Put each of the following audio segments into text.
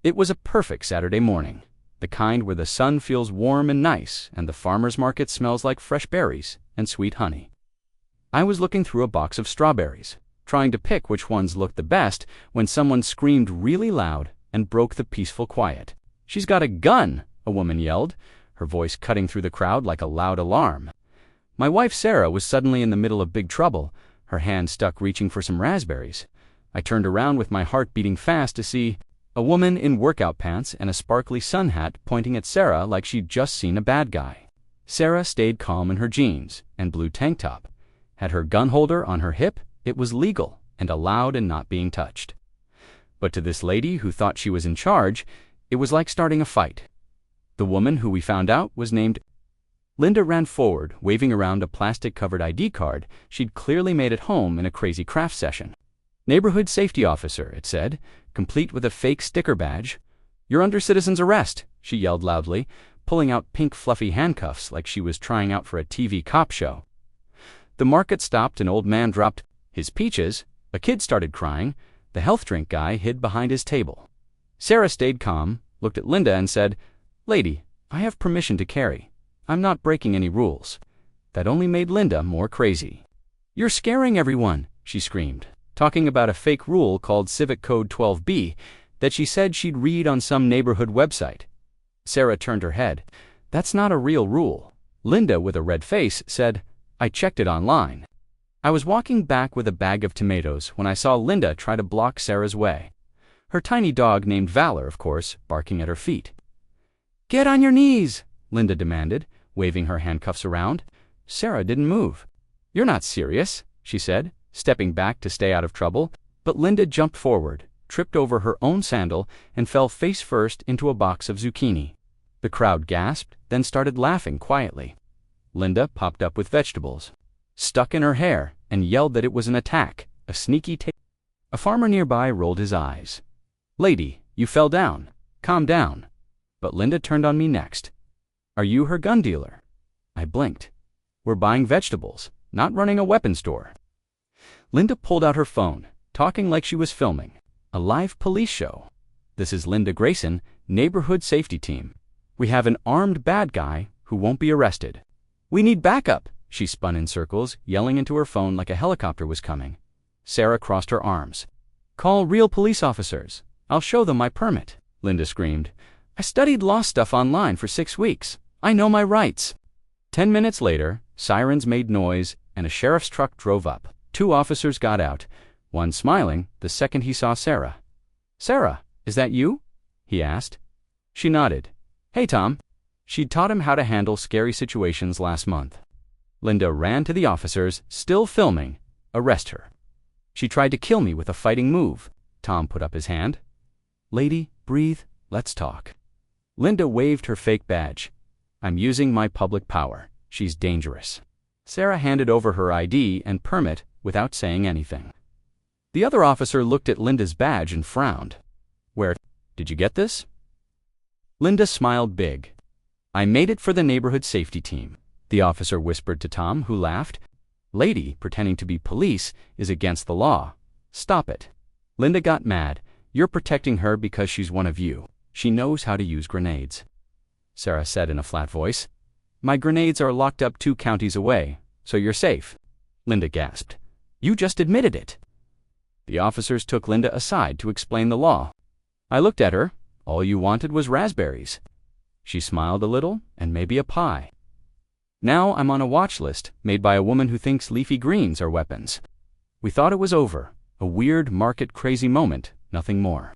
It was a perfect Saturday morning, the kind where the sun feels warm and nice and the farmer's market smells like fresh berries and sweet honey. I was looking through a box of strawberries, trying to pick which ones looked the best when someone screamed really loud and broke the peaceful quiet. "She's got a gun!" a woman yelled, her voice cutting through the crowd like a loud alarm. My wife Sarah was suddenly in the middle of big trouble, her hand stuck reaching for some raspberries. I turned around with my heart beating fast to see a woman in workout pants and a sparkly sun hat pointing at Sarah like she'd just seen a bad guy. Sarah stayed calm in her jeans and blue tank top. Had her gun holder on her hip, it was legal and allowed and not being touched. But to this lady who thought she was in charge, it was like starting a fight. The woman who we found out was named Linda ran forward, waving around a plastic-covered ID card she'd clearly made at home in a crazy craft session. "Neighborhood Safety Officer," it said, complete with a fake sticker badge. "You're under citizen's arrest," she yelled loudly, pulling out pink fluffy handcuffs like she was trying out for a TV cop show. The market stopped, an old man dropped his peaches, a kid started crying, the health drink guy hid behind his table. Sarah stayed calm, looked at Linda and said, "Lady, I have permission to carry. I'm not breaking any rules." That only made Linda more crazy. "You're scaring everyone," she screamed, talking about a fake rule called Civic Code 12B that she said she'd read on some neighborhood website. Sarah turned her head. "That's not a real rule." Linda, with a red face, said, "I checked it online." I was walking back with a bag of tomatoes when I saw Linda try to block Sarah's way. Her tiny dog, named Valor, of course, barking at her feet. "Get on your knees," Linda demanded, waving her handcuffs around. Sarah didn't move. "You're not serious," she said, stepping back to stay out of trouble. But Linda jumped forward, tripped over her own sandal, and fell face first into a box of zucchini. The crowd gasped, then started laughing quietly. Linda popped up with vegetables stuck in her hair and yelled that it was an attack, a sneaky take. A farmer nearby rolled his eyes. "Lady, you fell down. Calm down." But Linda turned on me next. "Are you her gun dealer?" I blinked. "We're buying vegetables, not running a weapon store." Linda pulled out her phone, talking like she was filming a live police show. "This is Linda Grayson, Neighborhood Safety Team. We have an armed bad guy who won't be arrested. We need backup." She spun in circles, yelling into her phone like a helicopter was coming. Sarah crossed her arms. "Call real police officers. I'll show them my permit," Linda screamed. "I studied law stuff online for 6 weeks. I know my rights." 10 minutes later, sirens made noise and a sheriff's truck drove up. 2 officers got out, one smiling the second he saw Sarah. "Sarah, is that you?" he asked. She nodded. "Hey, Tom." She'd taught him how to handle scary situations last month. Linda ran to the officers, still filming. "Arrest her." "She tried to kill me with a fighting move." Tom put up his hand. "Lady, breathe, let's talk." Linda waved her fake badge. "I'm using my public power. She's dangerous." Sarah handed over her ID and permit without saying anything. The other officer looked at Linda's badge and frowned. "Where did you get this?" Linda smiled big. "I made it for the neighborhood safety team," the officer whispered to Tom, who laughed. "Lady, pretending to be police is against the law. Stop it." Linda got mad. "You're protecting her because she's one of you. She knows how to use grenades." Sarah said in a flat voice, "My grenades are locked up 2 counties away, so you're safe." Linda gasped. "You just admitted it." The officers took Linda aside to explain the law. I looked at her. "All you wanted was raspberries." She smiled a little, "and maybe a pie." Now I'm on a watch list made by a woman who thinks leafy greens are weapons. We thought it was over, a weird market-crazy moment, nothing more.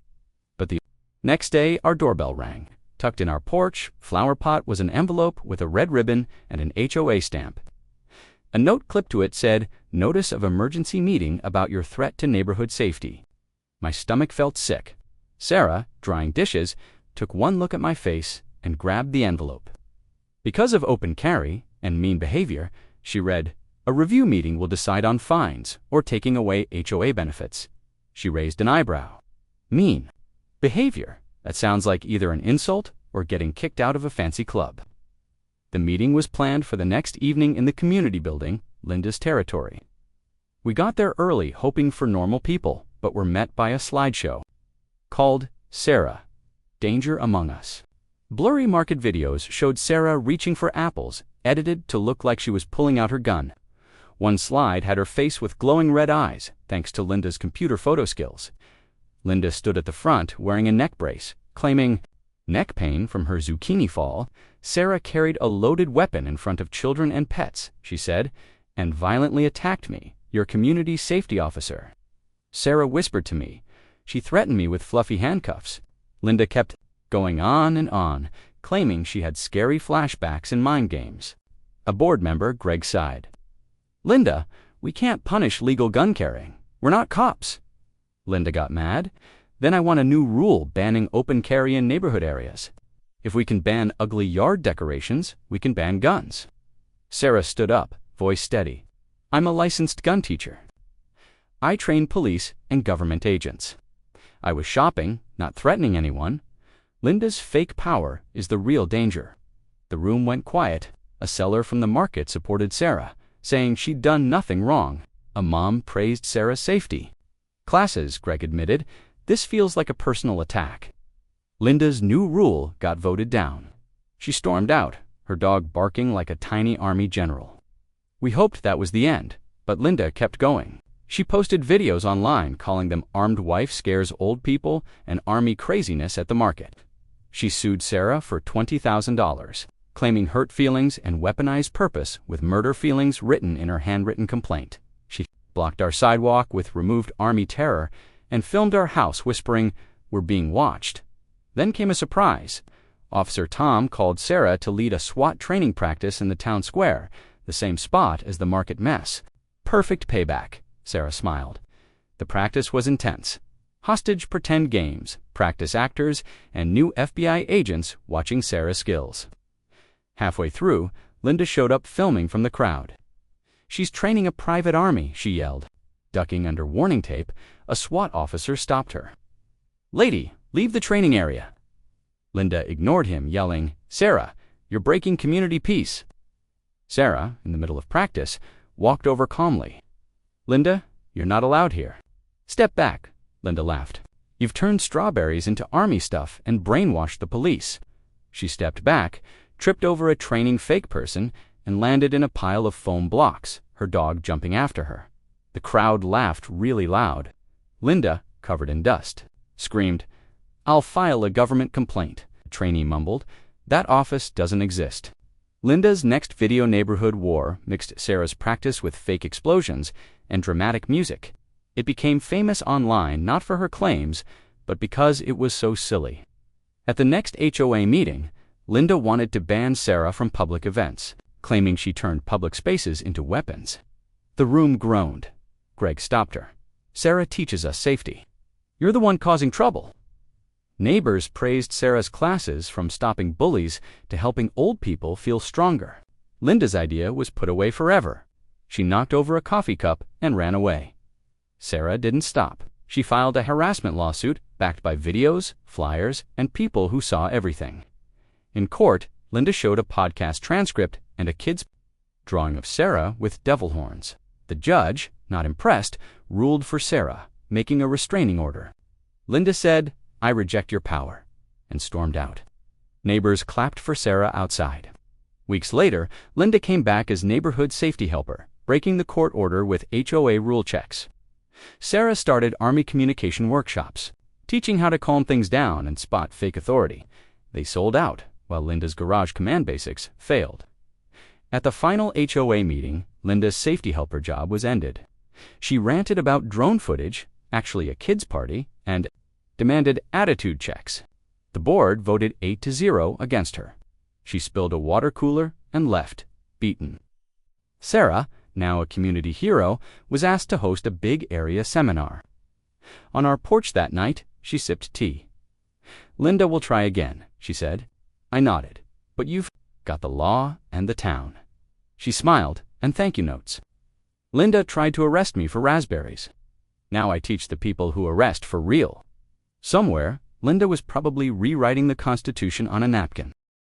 But the next day our doorbell rang. Tucked in our porch, flower pot was an envelope with a red ribbon and an HOA stamp. A note clipped to it said, "Notice of emergency meeting about your threat to neighborhood safety." My stomach felt sick. Sarah, drying dishes, took one look at my face and grabbed the envelope. Because of open carry and mean behavior, she read, "A review meeting will decide on fines or taking away HOA benefits." She raised an eyebrow. "Mean behavior? That sounds like either an insult or getting kicked out of a fancy club." The meeting was planned for the next evening in the community building, Linda's territory. We got there early hoping for normal people, but were met by a slideshow called Sarah, Danger among us. Blurry market videos showed Sarah reaching for apples, edited to look like she was pulling out her gun. One slide had her face with glowing red eyes, thanks to Linda's computer photo skills. Linda stood at the front wearing a neck brace, claiming neck pain from her zucchini fall. Sarah carried a loaded weapon in front of children and pets, she said, and violently attacked me, your community safety officer. Sarah whispered to me. She threatened me with fluffy handcuffs. Linda kept going on and on, claiming she had scary flashbacks and mind games. A board member, Greg, sighed. Linda, we can't punish legal gun carrying. We're not cops. Linda got mad. Then I want a new rule banning open carry in neighborhood areas. If we can ban ugly yard decorations, we can ban guns. Sarah stood up, voice steady. I'm a licensed gun teacher. I train police and government agents. I was shopping, not threatening anyone. Linda's fake power is the real danger. The room went quiet. A seller from the market supported Sarah, saying she'd done nothing wrong. A mom praised Sarah's safety. Classes, Greg admitted, this feels like a personal attack. Linda's new rule got voted down. She stormed out, her dog barking like a tiny army general. We hoped that was the end, but Linda kept going. She posted videos online calling them armed wife scares old people and army craziness at the market. She sued Sarah for $20,000, claiming hurt feelings and weaponized purpose with murder feelings written in her handwritten complaint. She blocked our sidewalk with removed army terror and filmed our house whispering, "We're being watched." Then came a surprise. Officer Tom called Sarah to lead a SWAT training practice in the town square, the same spot as the market mess. Perfect payback, Sarah smiled. The practice was intense. Hostage pretend games, practice actors, and new FBI agents watching Sarah's skills. Halfway through, Linda showed up filming from the crowd. She's training a private army, she yelled. Ducking under warning tape, a SWAT officer stopped her. Lady, leave the training area. Linda ignored him, yelling, Sarah, you're breaking community peace. Sarah, in the middle of practice, walked over calmly. Linda, you're not allowed here. Step back, Linda laughed. You've turned strawberries into army stuff and brainwashed the police. She stepped back, tripped over a training fake person, and landed in a pile of foam blocks, her dog jumping after her. The crowd laughed really loud. Linda, covered in dust, screamed, I'll file a government complaint. The trainee mumbled, that office doesn't exist. Linda's next video neighborhood war mixed Sarah's practice with fake explosions and dramatic music. It became famous online not for her claims, but because it was so silly. At the next HOA meeting, Linda wanted to ban Sarah from public events, claiming she turned public spaces into weapons. The room groaned. Greg stopped her. Sarah teaches us safety. You're the one causing trouble. Neighbors praised Sarah's classes from stopping bullies to helping old people feel stronger. Linda's idea was put away forever. She knocked over a coffee cup and ran away. Sarah didn't stop. She filed a harassment lawsuit backed by videos, flyers, and people who saw everything. In court, Linda showed a podcast transcript and a kid's drawing of Sarah with devil horns. The judge, not impressed, ruled for Sarah, making a restraining order. Linda said, I reject your power, and stormed out. Neighbors clapped for Sarah outside. Weeks later, Linda came back as neighborhood safety helper, breaking the court order with HOA rule checks. Sarah started Army communication workshops, teaching how to calm things down and spot fake authority. They sold out, while Linda's garage command basics failed. At the final HOA meeting, Linda's safety helper job was ended. She ranted about drone footage, actually a kids' party, and demanded attitude checks. The board voted 8-0 against her. She spilled a water cooler and left, beaten. Sarah, now a community hero, was asked to host a big area seminar. On our porch that night, she sipped tea. Linda will try again, she said. I nodded. But you've got the law and the town. She smiled and thank you notes. Linda tried to arrest me for raspberries. Now I teach the people who arrest for real. Somewhere, Linda was probably rewriting the Constitution on a napkin.